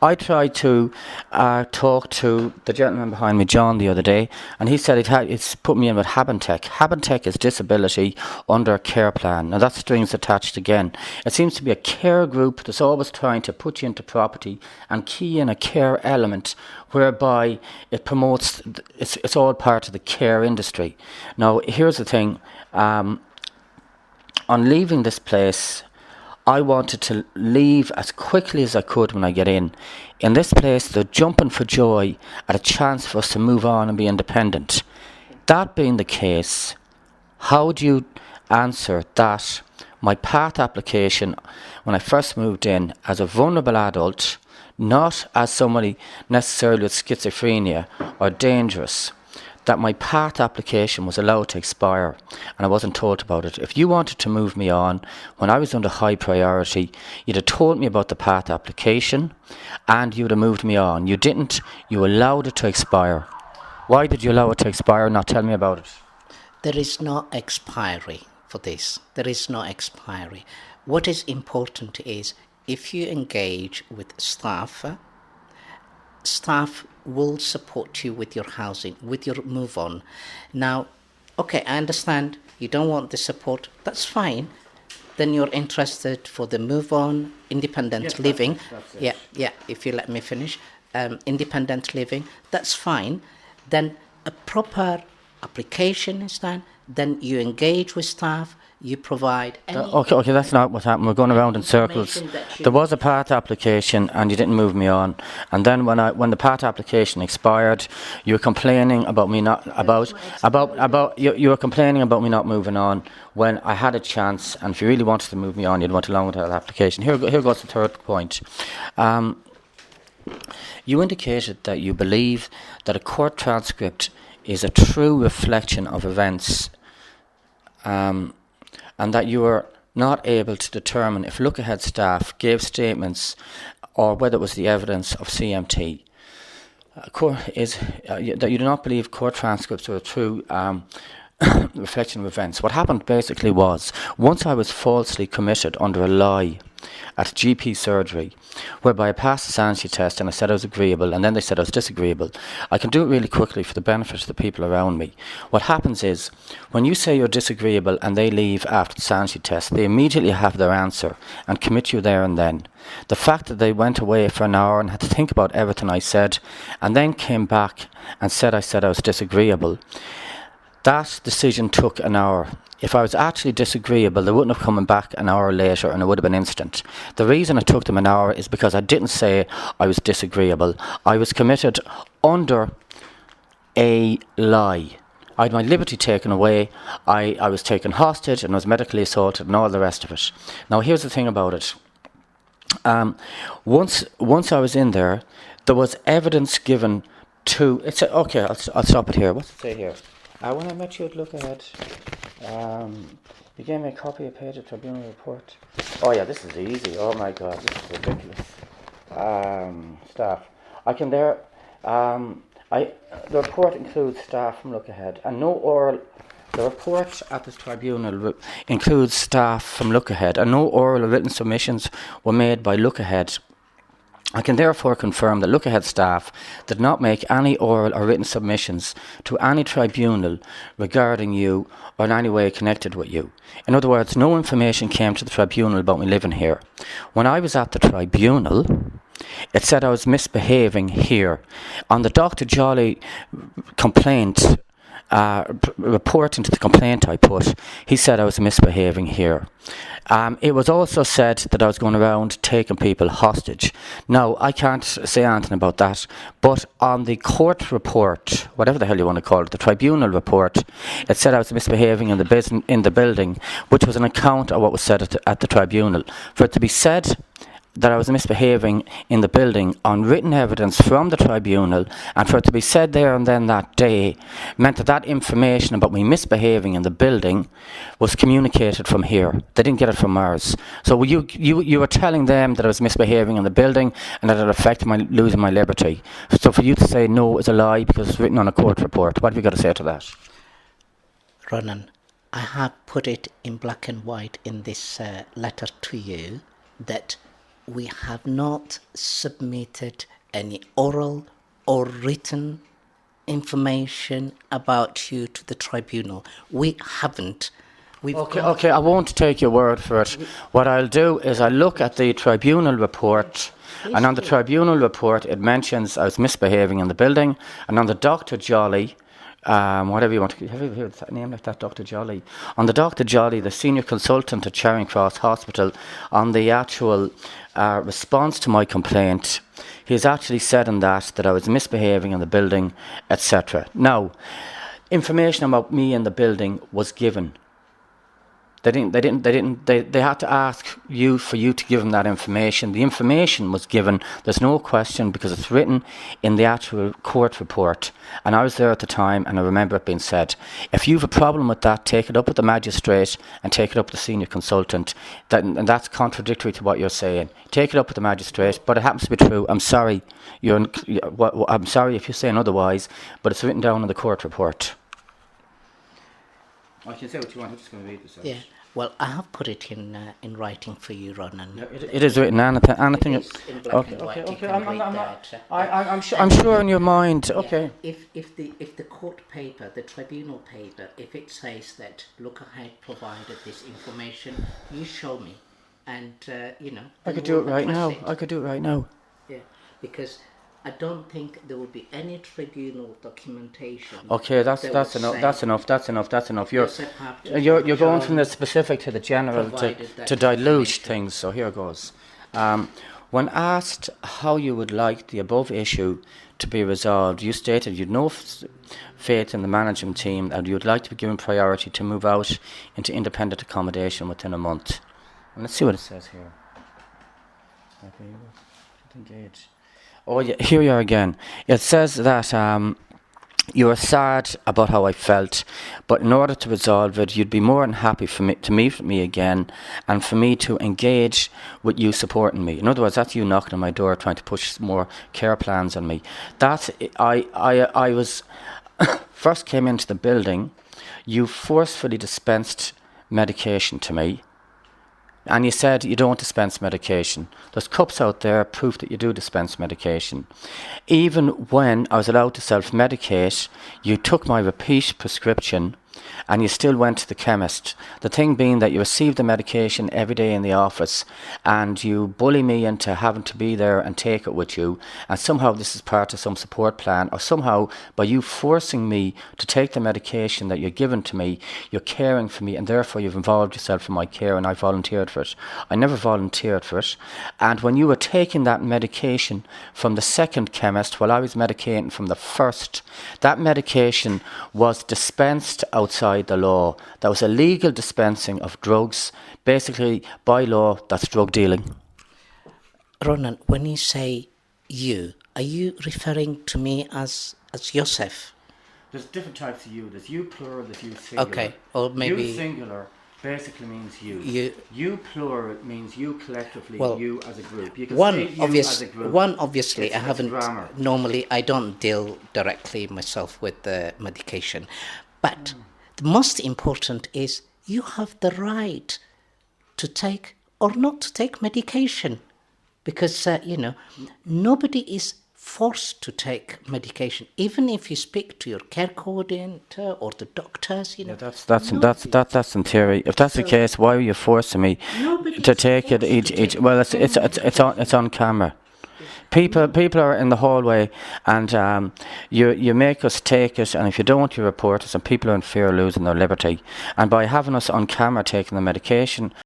I tried to talk to the gentleman behind me, John, the other day, and he said it's put me in with Habentech. Habentech is disability under a care plan. Now that's strings attached again. It seems to be a care group that's always trying to put you into property and key in a care element whereby it promotes, it's all part of the care industry. Now here's the thing, on leaving this place, I wanted to leave as quickly as I could when I get in. In this place, they're jumping for joy at a chance for us to move on and be independent. That being the case, how do you answer that my path application when I first moved in as a vulnerable adult, not as somebody necessarily with schizophrenia or dangerous, that my path application was allowed to expire and I wasn't told about it. If you wanted to move me on when I was under high priority, you'd have told me about the path application and you would have moved me on. You didn't. You allowed it to expire. Why did you allow it to expire? Now tell me about it. There is no expiry for this. There is no expiry. What is important is if you engage with staff will support you with your housing, with your move on. Now, okay, I understand you don't want the support, that's fine. Then you're interested for the move on, independent living. That's yeah, if you let me finish. Independent living, that's fine. Then a proper application is done, then you engage with staff, you provide any... Okay, that's not what happened. We're going around in circles. There was a path application and you didn't move me on. And then when the path application expired, you were complaining about me not... You were complaining about me not moving on when I had a chance, and if you really wanted to move me on, you'd want along with that application. Here goes the third point. You indicated that you believe that a court transcript is a true reflection of events, and that you were not able to determine if look-ahead staff gave statements or whether it was the evidence of CMT. That you do not believe court transcripts are a true reflection of events. What happened basically was, once I was falsely committed under a lie at GP surgery, whereby I passed the sanity test and I said I was agreeable, and then they said I was disagreeable. I can do it really quickly for the benefit of the people around me. What happens is, when you say you're disagreeable and they leave after the sanity test, they immediately have their answer and commit you there and then. The fact that they went away for an hour and had to think about everything I said, and then came back and said I was disagreeable, that decision took an hour. If I was actually disagreeable, they wouldn't have come back an hour later and it would have been instant. The reason it took them an hour is because I didn't say I was disagreeable. I was committed under a lie. I had my liberty taken away, I was taken hostage and I was medically assaulted and all the rest of it. Now here's the thing about it. Once I was in there was evidence given to... Okay, I'll stop it here. What's it say here? When I met you at Look Ahead, you gave me a copy of page of tribunal report. Oh yeah, this is easy. Oh my God, this is ridiculous. Staff. The report includes staff from Look Ahead, and the report at this tribunal includes staff from Look Ahead, and no oral or written submissions were made by Look Ahead. I can therefore confirm that Look Ahead staff did not make any oral or written submissions to any tribunal regarding you or in any way connected with you. In other words, no information came to the tribunal about me living here. When I was at the tribunal, it said I was misbehaving here. On the Dr. Jolly complaint, report into the complaint I put, he said I was misbehaving here. It was also said that I was going around taking people hostage. Now, I can't say anything about that, but on the court report, whatever the hell you want to call it, the tribunal report, it said I was misbehaving in the building, which was an account of what was said at the tribunal. For it to be said that I was misbehaving in the building on written evidence from the tribunal, and for it to be said there and then that day, meant that information about me misbehaving in the building was communicated from here. They didn't get it from ours. So you were telling them that I was misbehaving in the building and that it affected my losing my liberty. So for you to say no is a lie because it's written on a court report, what have you got to say to that? Ronan, I have put it in black and white in this letter to you that we have not submitted any oral or written information about you to the tribunal. We haven't. Okay, I won't take your word for it. What I'll do is I'll look at the tribunal report, and on the tribunal report it mentions I was misbehaving in the building, and on the Dr. Jolly, whatever you want to, have you heard that name like that, Dr. Jolly? On the Dr. Jolly, the senior consultant at Charing Cross Hospital, on the actual response to my complaint, he's actually said in that I was misbehaving in the building, etc. Now, information about me in the building was given. They had to ask you for you to give them that information. The information was given. There's no question because it's written in the actual court report. And I was there at the time, and I remember it being said, if you have a problem with that, take it up with the magistrate and take it up with the senior consultant. And that's contradictory to what you're saying. Take it up with the magistrate, but it happens to be true. I'm sorry. I'm sorry if you're saying otherwise, but it's written down in the court report. I can say what you want. I'm just going to read this out. Yeah. Well, I have put it in writing for you, Ronan. No, it is written. Anything. It is in black and white. Okay. I'm I'm sure in your mind. Okay. Yeah. If the court paper, the tribunal paper, if it says that Lookahead provided this information, you show me, and I could do it right now. I could do it right now. Yeah, because I don't think there will be any tribunal documentation. Okay, that's enough. You're going from the specific to the general to dilute things. So here goes. When asked how you would like the above issue to be resolved, you stated you'd no faith in the management team and you'd like to be given priority to move out into independent accommodation within a month. And let's see what it says here. Engage. Oh, yeah, here you are again. It says that you were sad about how I felt, but in order to resolve it, you'd be more than happy for me to meet with me again and for me to engage with you supporting me. In other words, that's you knocking on my door trying to push more care plans on me. I was first came into the building, you forcefully dispensed medication to me. And you said you don't dispense medication. There's cups out there, proof that you do dispense medication. Even when I was allowed to self-medicate, you took my repeat prescription and you still went to the chemist. The thing being that you received the medication every day in the office and you bully me into having to be there and take it with you, and somehow this is part of some support plan, or somehow by you forcing me to take the medication that you're given to me, you're caring for me, and therefore you've involved yourself in my care and I volunteered for it. I never volunteered for it. And when you were taking that medication from the second chemist while I was medicating from the first, that medication was dispensed outside the law. That was illegal dispensing of drugs. Basically, by law, that's drug dealing. Ronan, when you say you, are you referring to me as yousef? There's different types of you. There's you plural, there's you singular. Okay, or maybe... You singular basically means you. You plural means you collectively, well, you as a group. You can one say you obvious, as a group. One obviously, it's I haven't... grammar. Normally, I don't deal directly myself with the medication. But the most important is you have the right to take or not to take medication. Because, nobody is forced to take medication. Even if you speak to your care coordinator or the doctors, Yeah, that's in theory. If that's the case, why are you forcing me to take it each? Well, it's on camera. People are in the hallway, and you make us take it, and if you don't, you report us, and people are in fear of losing their liberty. And by having us on camera taking the medication,